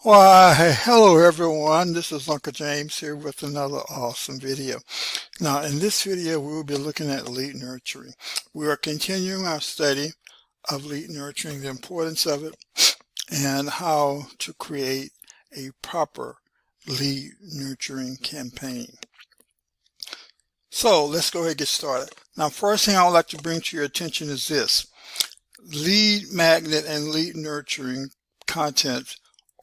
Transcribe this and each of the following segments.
Why, hello everyone. This is Uncle James here with another awesome video. Now, in this video, we will be looking at lead nurturing. We are continuing our study of lead nurturing, the importance of it, and how to create a proper lead nurturing campaign. So let's go ahead and get started. Now, first thing I would like to bring to your attention is this. Lead magnet and lead nurturing content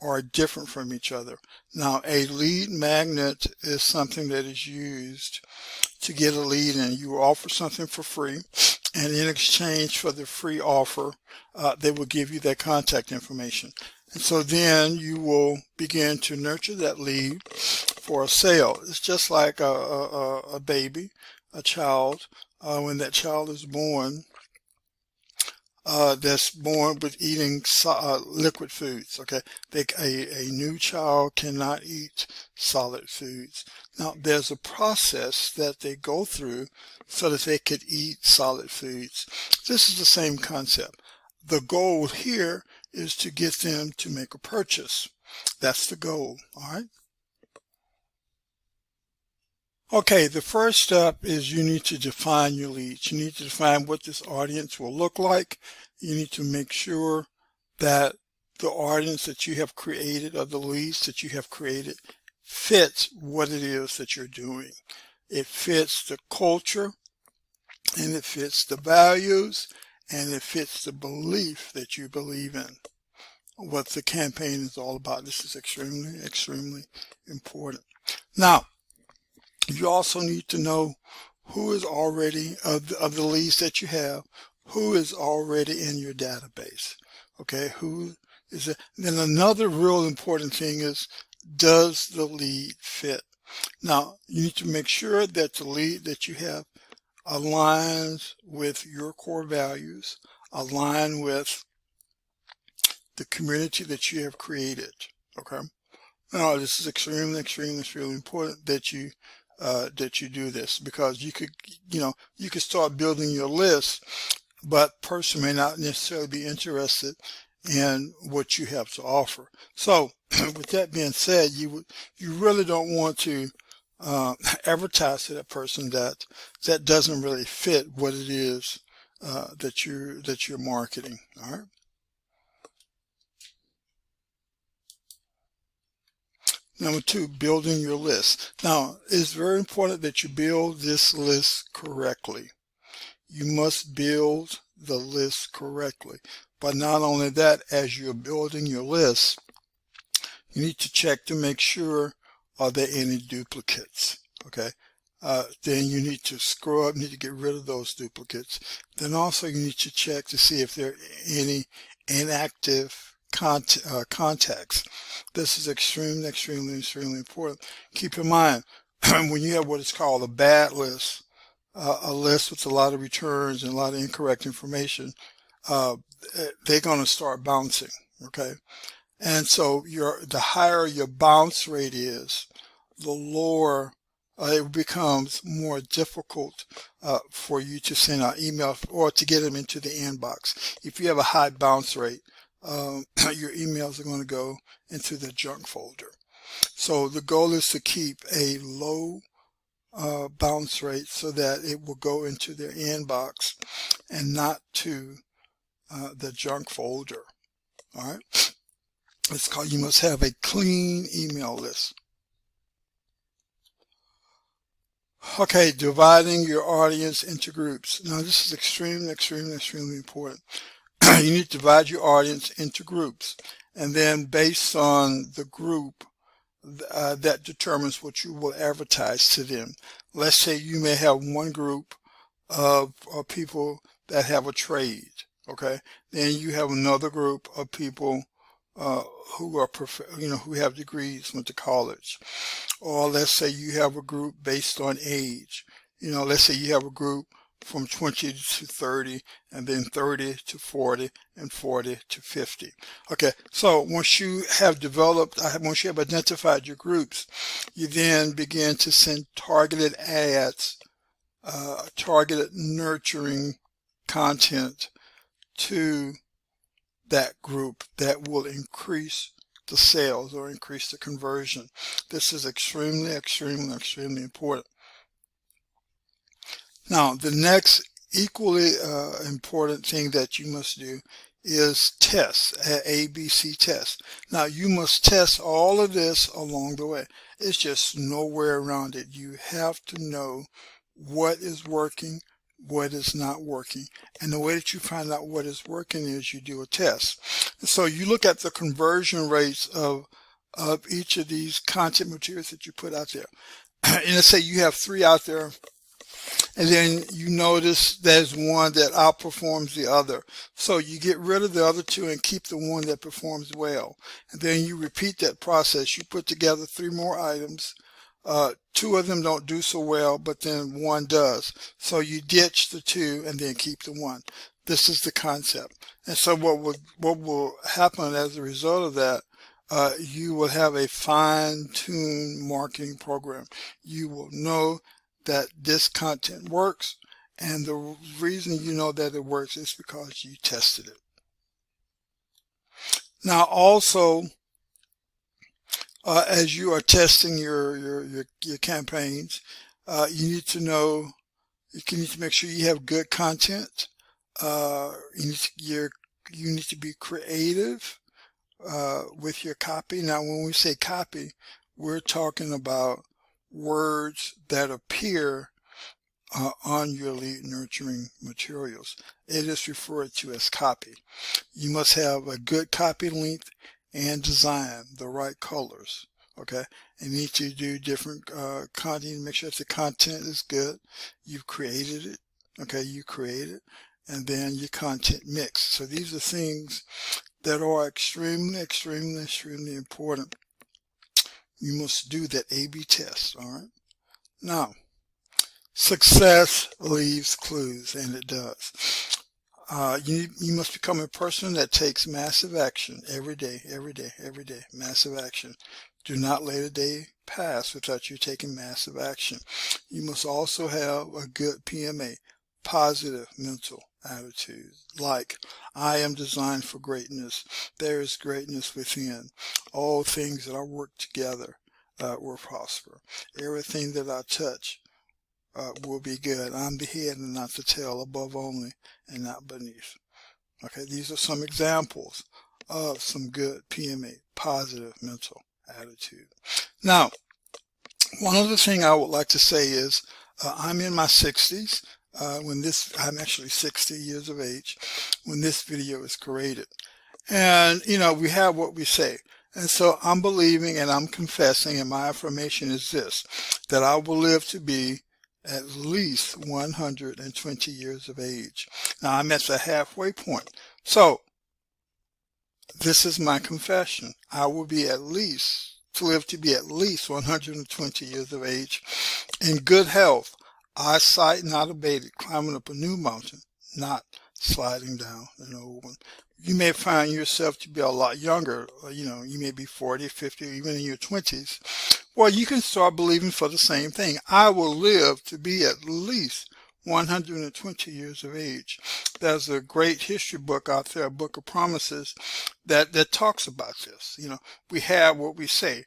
are different from each other. Now, a lead magnet is something that is used to get a lead, and you offer something for free, and in exchange for the free offer, they will give you their contact information. And so then you will begin to nurture that lead for a sale. It's just like a baby, a child. When that child is born, that's born with eating liquid foods. Okay, a new child cannot eat solid foods. Now, there's a process that they go through so that they could eat solid foods. This is the same concept. The goal here is to get them to make a purchase. That's the goal. All right. Okay, the first step is you need to define your leads. You need to define what this audience will look like. You need to make sure that the audience that you have created, or the leads that you have created, fits what it is that you're doing. It fits the culture, and it fits the values, and it fits the belief that you believe in. What the campaign is all about. This is extremely, extremely important. Now, you also need to know who is already, of the leads that you have, who is already in your database. Okay, who is it? Then another real important thing is, does the lead fit? Now, you need to make sure that the lead that you have aligns with your core values, align with the community that you have created. Okay, now this is extremely, extremely important that you do this, because you could start building your list, but person may not necessarily be interested in what you have to offer. So with that being said, you really don't want to advertise to that person that doesn't really fit what it is that you're marketing. All right. Number two, building your list. Now, it's very important that you build this list correctly. You must build the list correctly. But not only that, as you're building your list, you need to check to make sure, are there any duplicates? Okay. Then you need to scrub, you need to get rid of those duplicates. Then also you need to check to see if there are any inactive contacts. This is extremely important. Keep in mind, when you have what is called a bad list, a list with a lot of returns and a lot of incorrect information, they're going to start bouncing. Okay, and so the higher your bounce rate is, the lower it becomes more difficult for you to send out emails or to get them into the inbox. If you have a high bounce rate, your emails are going to go into the junk folder. So the goal is to keep a low bounce rate so that it will go into their inbox and not to the junk folder. All right. It's called, you must have a clean email list. Okay, dividing your audience into groups. Now this is extremely important. You need to divide your audience into groups, and then based on the group, that determines what you will advertise to them. Let's say you may have one group of people that have a trade. Okay, then you have another group of people who are who have degrees, went to college. Or let's say you have a group based on age. Let's say you have a group from 20 to 30, and then 30 to 40, and 40 to 50. Okay, so once you have identified your groups, you then begin to send targeted ads, targeted nurturing content to that group that will increase the sales or increase the conversion. This is extremely, extremely, extremely important. Now, the next equally important thing that you must do is test, ABC test. Now, you must test all of this along the way. It's just nowhere around it. You have to know what is working, what is not working. And the way that you find out what is working is you do a test. And so you look at the conversion rates of each of these content materials that you put out there. And let's say you have 3 out there, and then you notice there's one that outperforms the other. So you get rid of the other 2 and keep the one that performs well. And then you repeat that process. You put together 3 more items. 2 of them don't do so well, but then 1 does. So you ditch the 2 and then keep the 1. This is the concept. And so what will happen as a result of that, you will have a fine-tuned marketing program. You will know that this content works, and the reason you know that it works is because you tested it. Now also, as you are testing your campaigns, you need to make sure you have good content. You need to be creative with your copy. Now, when we say copy, we're talking about words that appear on your lead nurturing materials. It is referred to as copy. You must have a good copy length and design, the right colors. Okay, you need to do different content, make sure that the content is good. You've created it. Okay, you create it, and then your content mix. So these are things that are extremely, extremely, extremely important. You must do that A/B test. All right. Now, success leaves clues, and it does. You must become a person that takes massive action every day, every day, every day. Massive action. Do not let a day pass without you taking massive action. You must also have a good PMA, positive mental attitude, like I am designed for greatness. There is greatness within. All things that I work together will prosper. Everything that I touch will be good. I'm the head and not the tail, above only and not beneath. Okay, these are some examples of some good PMA, positive mental attitude. Now, one other thing I would like to say is I'm in my 60s. I'm actually 60 years of age when this video is created. And, we have what we say. And so I'm believing and I'm confessing, and my affirmation is this, that I will live to be at least 120 years of age. Now I'm at the halfway point. So this is my confession. I will be live to be at least 120 years of age in good health, eyesight not abated, climbing up a new mountain, not sliding down an old one. You may find yourself to be a lot younger. You may be 40, 50, or even in your 20s. Well, you can start believing for the same thing. I will live to be at least 120 years of age. There's a great history book out there, a book of promises, that talks about this. We have what we say.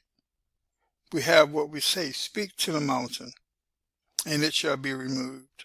We have what we say. Speak to the mountain, and it shall be removed.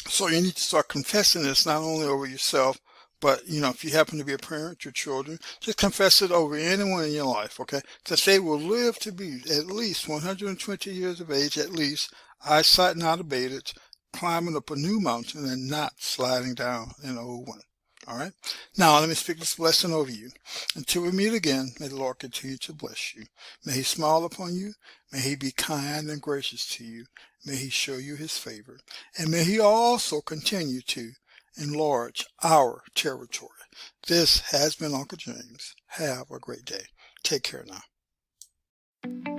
So you need to start confessing this not only over yourself, but, if you happen to be a parent, your children, just confess it over anyone in your life, okay? That they will live to be at least 120 years of age, at least, eyesight not abated, climbing up a new mountain and not sliding down an old one. All right? Now, let me speak this blessing over you. Until we meet again, may the Lord continue to bless you. May he smile upon you. May he be kind and gracious to you. May he show you his favor. And may he also continue to enlarge our territory. This has been Uncle James. Have a great day. Take care now.